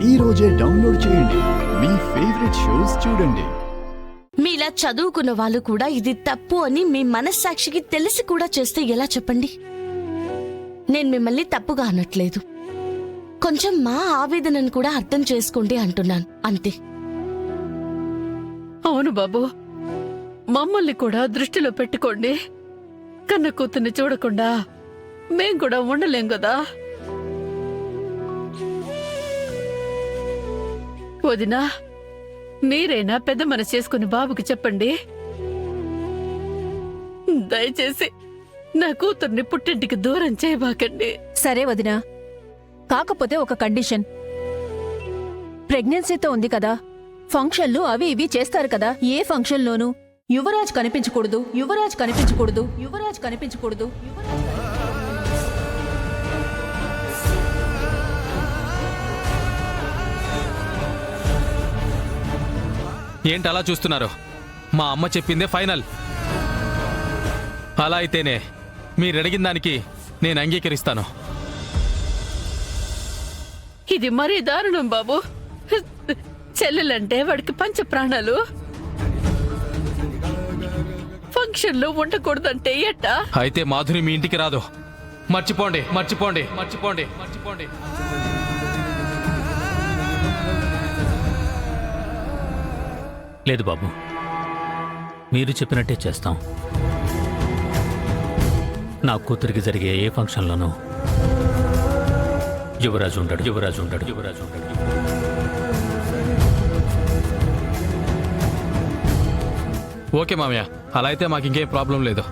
ఈ రోజే డౌన్లోడ్ చేయండి. మీ ఫేవరెట్ షోస్ చూడండి. మీలా చదువుకున్న వాళ్ళు కూడా ఇది తప్పు అని మీ మనస్సాక్షికి తెలిసి కూడా చేస్తే ఎలా చెప్పండి? నేను మిమ్మల్ని తప్పుగా అనట్లేదు. కొంచెం మా ఆవేదనను కూడా అర్థం చేసుకోండి అంటున్నాను, అంతే. అవును బాబు, మమ్మల్ని కూడా దృష్టిలో పెట్టుకోండి. కన్న కూతుర్ని చూడకుండా మేం కూడా ఉండలేం కదా. వదినా, మీరైనా పెద్ద మనసు చేసుకుని బాబుకి చెప్పండి. దయచేసి నా కూతుర్ని పుట్టింటికి దూరం చేయబాకండి. సరే వదినా, కాకపోతే ఒక కండిషన్. ప్రెగ్నెన్సీతో ఉంది కదా, ఫంక్షన్లు అవి ఇవి చేస్తారు కదా. ఏ ఫంక్షన్లోనూ యువరాజ్ కనిపించకూడదు, యువరాజ్ కనిపించకూడదు, యువరాజ్ కనిపించకూడదు. ఏంటి అలా చూస్తున్నారు? మా అమ్మ చెప్పిందే ఫైనల్. అలా అయితేనే మీరు అడిగిన దానికి నేను అంగీకరిస్తాను. ఇది మరీ దారుణం బాబు. చెల్లెలంటే వాడికి పంచ ప్రాణాలు. ఫంక్షన్లో ఉండకూడదంటే ఎట్టా? అయితే మాధురి మీ ఇంటికి రాదు. మర్చిపోండి, మర్చిపోండి, మర్చిపోండి, మర్చిపోండి. లేదు బాబు, మీరు చెప్పినట్టే చేస్తాం. నా కూతురికి జరిగే ఏ ఫంక్షన్లోనూ యువరాజు ఉండడు, యువరాజు ఉండడు, యువరాజు ఉండడు. ఓకే మామయ్య, అలా అయితే మాకు ఇంకేం ప్రాబ్లం లేదు.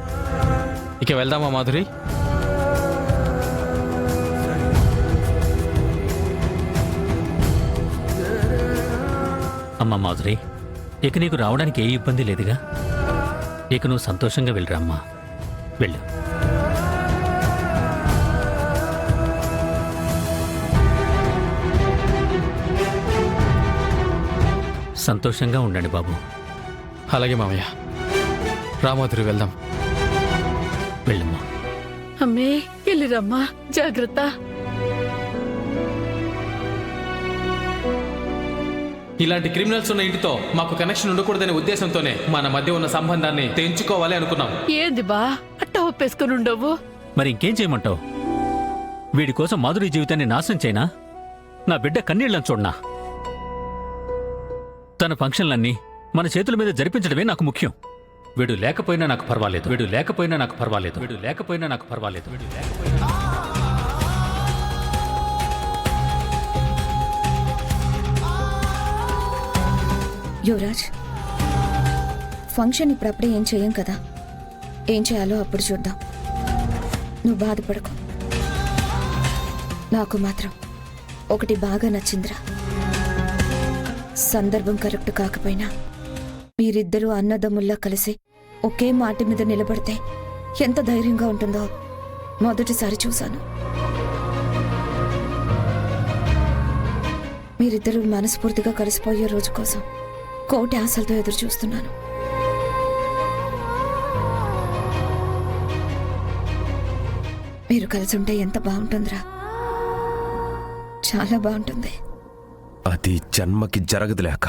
ఇక వెళ్దామా మాధురి? అమ్మ మాధురి, ఇక నీకు రావడానికి ఏ ఇబ్బంది లేదుగా. ఇక నువ్వు సంతోషంగా వెళ్ళరా అమ్మా, వెళ్ళు. సంతోషంగా ఉండండి బాబు. అలాగే మామయ్య, రామాధురి వెళ్దాం. వెళ్ళమ్మా. అమ్మే, వెళ్ళిరమ్మా, జాగ్రత్త. ఇలాంటి క్రిమినల్స్ ఉన్న ఇంటితో మాకు కనెక్షన్ ఉండకూడదనే ఉద్దేశంతోనే మన మధ్య ఉన్న సంబంధాన్ని తెంచుకోవాలి అనుకున్నాం. ఏంది బా అట్టా ఒప్పేసుకుని ఉండవు? మరి ఇంకేం చేయమంటావు? వీడి కోసం మాధురి జీవితాన్ని నాశనం చేయనా? నా బిడ్డ కన్నీళ్లను చూడనా? తన ఫంక్షన్లన్నీ మన చేతుల మీద జరిపించడమే నాకు ముఖ్యం. వీడు లేకపోయినా నాకు పర్వాలేదు, వీడు లేకపోయినా నాకు పర్వాలేదు, వీడు లేకపోయినా నాకు పర్వాలేదు, వీడు లేకపోయినా. యువరాజ్, ఫంక్షన్ ఇప్పుడప్పుడే ఏం చెయ్యం కదా. ఏం చేయాలో అప్పుడు చూద్దాం. నువ్వు బాధపడకు. నాకు మాత్రం ఒకటి బాగా నచ్చిందిరా. సందర్భం కరెక్ట్ కాకపోయినా మీరిద్దరూ అన్నదమ్ముల్లా కలిసి ఒకే మాట మీద నిలబడితే ఎంత ధైర్యంగా ఉంటుందో మొదటిసారి చూశాను. మీరిద్దరూ మనస్ఫూర్తిగా కలిసిపోయే రోజు కోసం కోటి ఆశలతో ఎదురు చూస్తున్నాను. మీరు కలిసి ఉంటే ఎంత బాగుంటుందిరా. చాలా బాగుంటుంది. అది జన్మకి జరగదులేక